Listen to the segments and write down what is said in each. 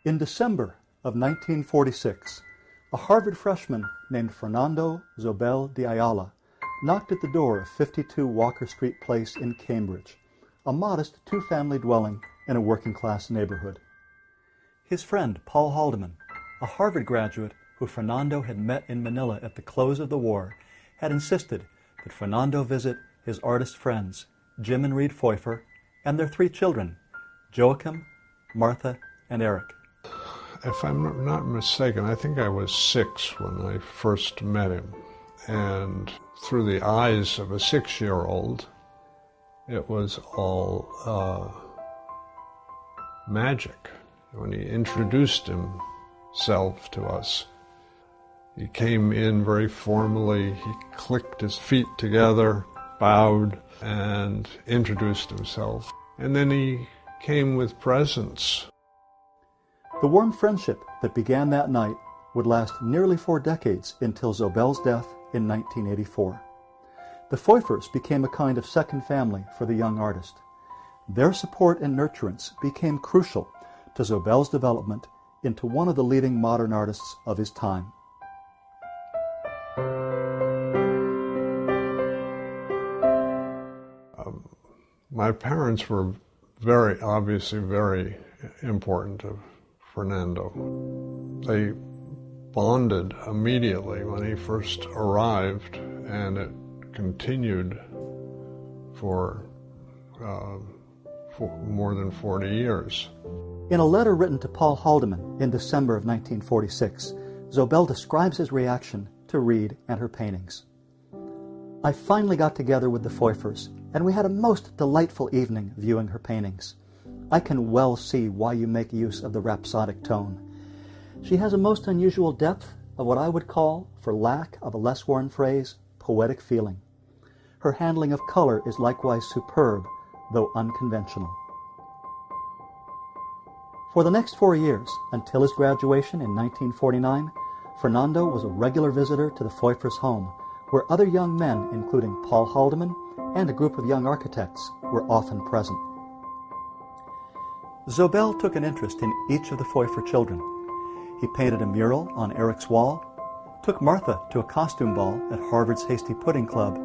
In December of 1946, a Harvard freshman named Fernando Zobel de Ayala knocked at the door of 52 Walker Street Place in Cambridge, a modest two-family dwelling in a working-class neighborhood. His friend, Paul Haldeman, a Harvard graduate who Fernando had met in Manila at the close of the war, had insisted that Fernando visit his artist friends, Jim and Reed Pfeuffer, and their 3 children, Joachim, Martha, and Eric. If I'm not mistaken, I think I was 6 when I first met him. And through the eyes of a 6-year-old, it was all magic. When he introduced himself to us, he came in very formally, he clicked his feet together, bowed, and introduced himself. And then he came with presents. The warm friendship that began that night would last nearly 4 decades until Zobel's death in 1984. The Pfeuffers became a kind of second family for the young artist. Their support and nurturance became crucial to Zobel's development into one of the leading modern artists of his time. My parents were obviously very important to Fernando. They bonded immediately when he first arrived, and it continued for more than 40 years. In a letter written to Paul Haldeman in December of 1946, Zobel describes his reaction to Reed and her paintings. I finally got together with the Pfeuffers, and we had a most delightful evening viewing her paintings. I can well see why you make use of the rhapsodic tone. She has a most unusual depth of what I would call, for lack of a less worn phrase, poetic feeling. Her handling of color is likewise superb, though unconventional. For the next 4 years, until his graduation in 1949, Fernando was a regular visitor to the Pfeuffers' home, where other young men, including Paul Haldeman and a group of young architects, were often present. Zobel took an interest in each of the Pfeuffer children. He painted a mural on Eric's wall, took Martha to a costume ball at Harvard's Hasty Pudding Club,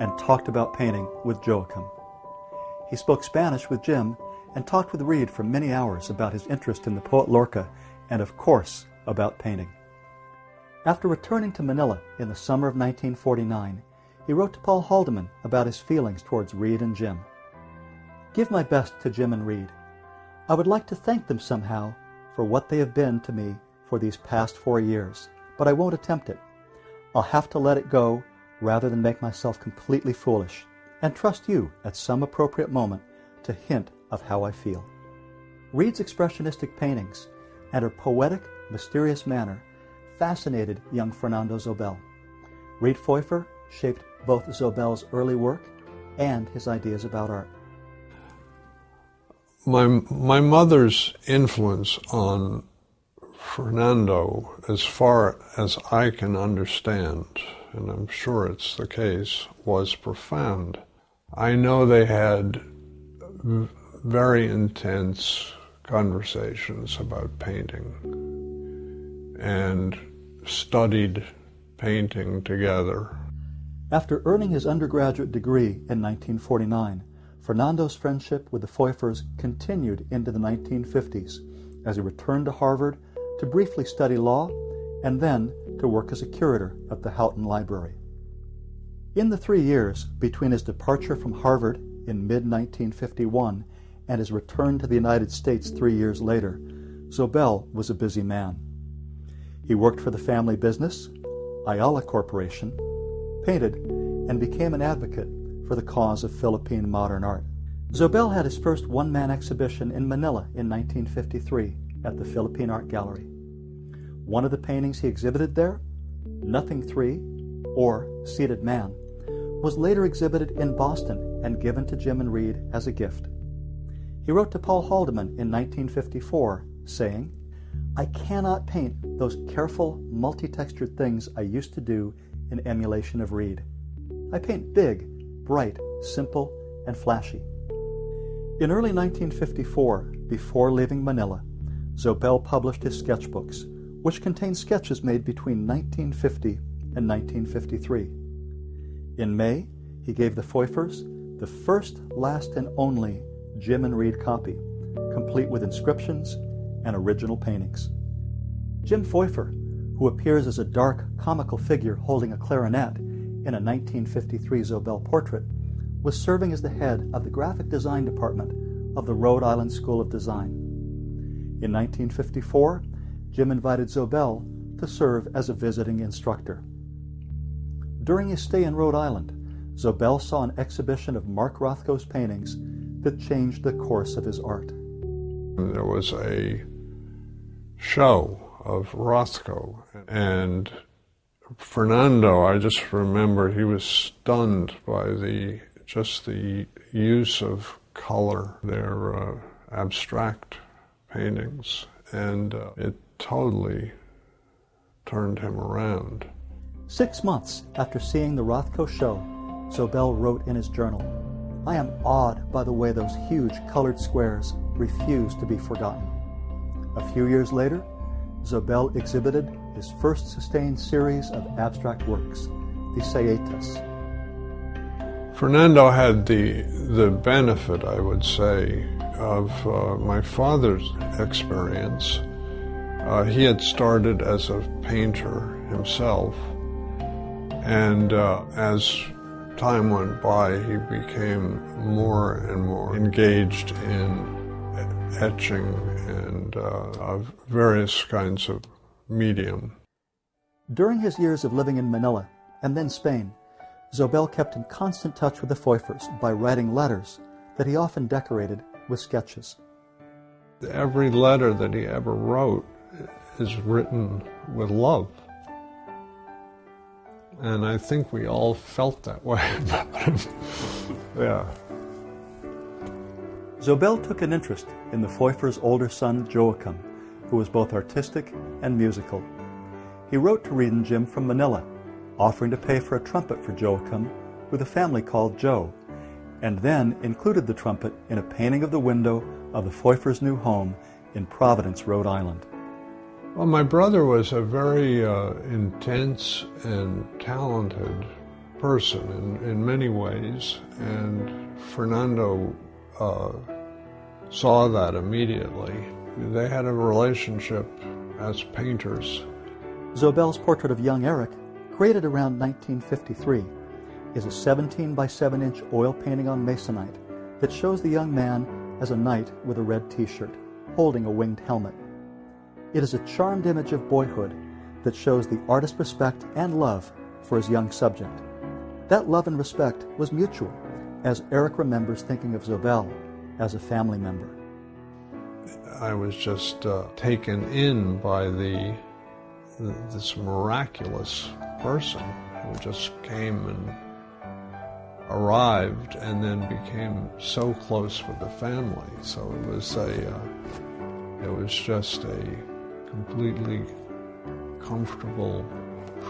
and talked about painting with Joachim. He spoke Spanish with Jim and talked with Reed for many hours about his interest in the poet Lorca and, of course, about painting. After returning to Manila in the summer of 1949, he wrote to Paul Haldeman about his feelings towards Reed and Jim. Give my best to Jim and Reed. I would like to thank them somehow for what they have been to me for these past 4 years, but I won't attempt it. I'll have to let it go rather than make myself completely foolish, and trust you at some appropriate moment to hint of how I feel. Reed's expressionistic paintings and her poetic, mysterious manner fascinated young Fernando Zobel. Reed Pfeuffer shaped both Zobel's early work and his ideas about art. My mother's influence on Fernando, as far as I can understand, and I'm sure it's the case, was profound. I know they had very intense conversations about painting and studied painting together. After earning his undergraduate degree in 1949, Fernando's friendship with the Pfeuffers continued into the 1950s as he returned to Harvard to briefly study law and then to work as a curator at the Houghton Library. In the 3 years between his departure from Harvard in mid-1951 and his return to the United States 3 years later, Zobel was a busy man. He worked for the family business, Ayala Corporation, painted, and became an advocate for the cause of Philippine modern art. Zobel had his first one-man exhibition in Manila in 1953 at the Philippine Art Gallery. One of the paintings he exhibited there, Nothing 3, or Seated Man, was later exhibited in Boston and given to Jim and Reed as a gift. He wrote to Paul Haldeman in 1954, saying, I cannot paint those careful, multi-textured things I used to do in emulation of Reed. I paint big, bright, simple, and flashy. In early 1954, before leaving Manila, Zobel published his sketchbooks, which contain sketches made between 1950 and 1953. In May, he gave the Pfeuffers the first, last, and only Jim and Reed copy, complete with inscriptions and original paintings. Jim Pfeuffer, who appears as a dark, comical figure holding a clarinet in a 1953 Zobel portrait, was serving as the head of the graphic design department of the Rhode Island School of Design. In 1954, Jim invited Zobel to serve as a visiting instructor. During his stay in Rhode Island, Zobel saw an exhibition of Mark Rothko's paintings that changed the course of his art. There was a show of Rothko, and Fernando, I just remember he was stunned by the use of color, their abstract paintings, and it totally turned him around. 6 months after seeing the Rothko show, Zobel wrote in his journal, "I am awed by the way those huge colored squares refuse to be forgotten." A few years later, Zobel exhibited his first sustained series of abstract works, the Saetas. Fernando had the benefit, I would say, of my father's experience. He had started as a painter himself, and as time went by, he became more and more engaged in etching and of various kinds of medium. During his years of living in Manila and then Spain, Zobel kept in constant touch with the Pfeuffers by writing letters that he often decorated with sketches. Every letter that he ever wrote is written with love. And I think we all felt that way about him. Yeah. Zobel took an interest in the Pfeuffers' older son, Joachim, who was both artistic and musical. He wrote to Reed and Jim from Manila, offering to pay for a trumpet for Joachim, who the family called Joe, and then included the trumpet in a painting of the window of the Pfeuffers' new home in Providence, Rhode Island. Well, my brother was a very intense and talented person in many ways, and Fernando saw that immediately. They had a relationship as painters. Zobel's portrait of young Eric, created around 1953, is a 17 by 7-inch oil painting on masonite that shows the young man as a knight with a red t-shirt, holding a winged helmet. It is a charmed image of boyhood that shows the artist's respect and love for his young subject. That love and respect was mutual, as Eric remembers thinking of Zobel as a family member. I was just taken in by this miraculous person who just came and arrived and then became so close with the family. So it was just a completely comfortable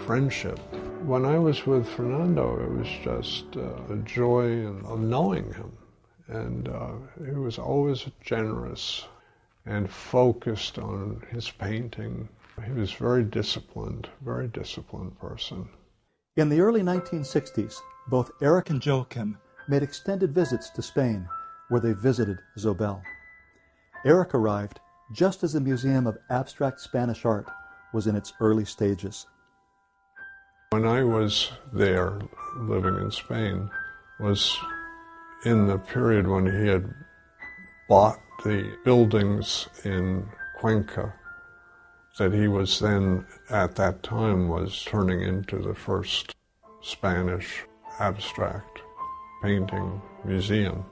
friendship. When I was with Fernando, it was just a joy of knowing him. And he was always generous and focused on his painting. He was very disciplined person. In the early 1960s, both Eric and Joachim made extended visits to Spain, where they visited Zobel. Eric arrived just as the Museum of Abstract Spanish Art was in its early stages. When I was there, living in Spain, was in the period when he had bought the buildings in Cuenca that he was then, at that time, was turning into the first Spanish abstract painting museum.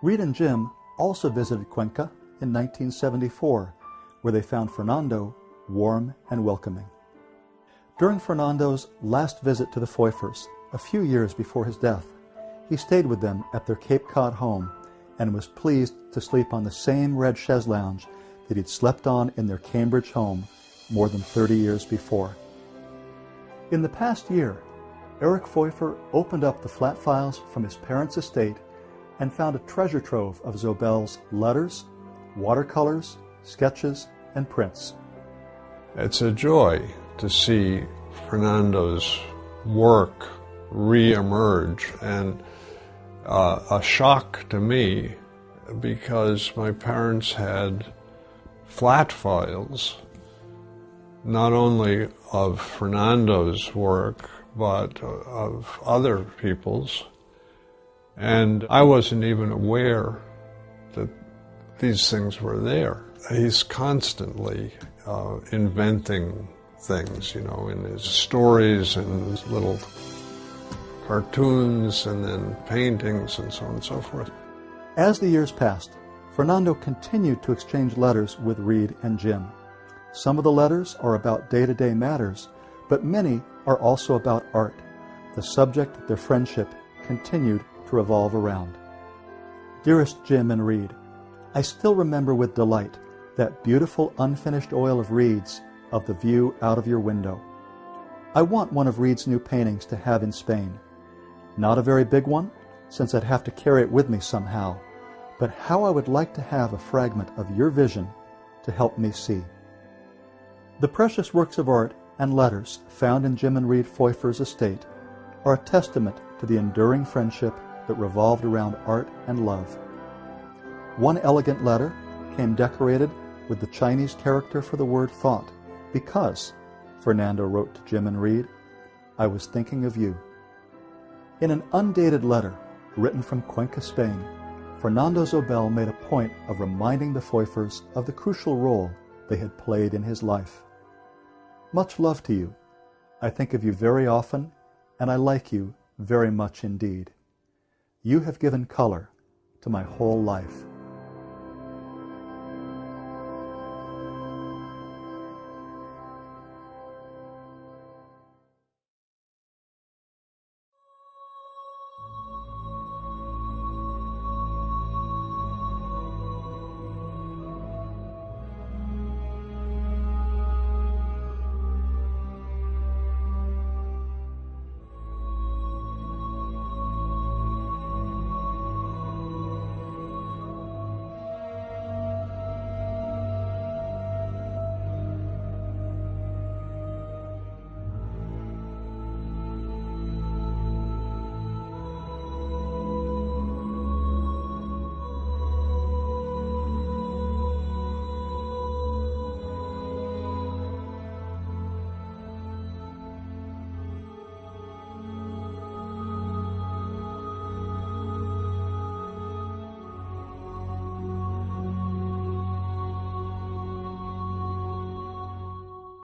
Reed and Jim also visited Cuenca in 1974, where they found Fernando warm and welcoming. During Fernando's last visit to the Pfeuffers, a few years before his death, he stayed with them at their Cape Cod home and was pleased to sleep on the same red chaise lounge that he'd slept on in their Cambridge home more than 30 years before. In the past year, Eric Pfeuffer opened up the flat files from his parents' estate and found a treasure trove of Zobel's letters, watercolors, sketches, and prints. It's a joy to see Fernando's work re-emerge, and a shock to me because my parents had flat files not only of Fernando's work but of other people's, and I wasn't even aware that these things were there. He's constantly inventing things, you know, in his stories and his little cartoons and then paintings and so on and so forth. As the years passed, Fernando continued to exchange letters with Reed and Jim. Some of the letters are about day-to-day matters, but many are also about art, the subject that their friendship continued to revolve around. Dearest Jim and Reed, I still remember with delight that beautiful unfinished oil of Reed's of the view out of your window. I want one of Reed's new paintings to have in Spain. Not a very big one, since I'd have to carry it with me somehow, but how I would like to have a fragment of your vision to help me see. The precious works of art and letters found in Jim and Reed Pfeuffer's estate are a testament to the enduring friendship that revolved around art and love. One elegant letter came decorated with the Chinese character for the word thought, because, Fernando wrote to Jim and Reed, I was thinking of you. In an undated letter written from Cuenca, Spain, Fernando Zobel made a point of reminding the Pfeuffers of the crucial role they had played in his life. Much love to you. I think of you very often, and I like you very much indeed. You have given color to my whole life.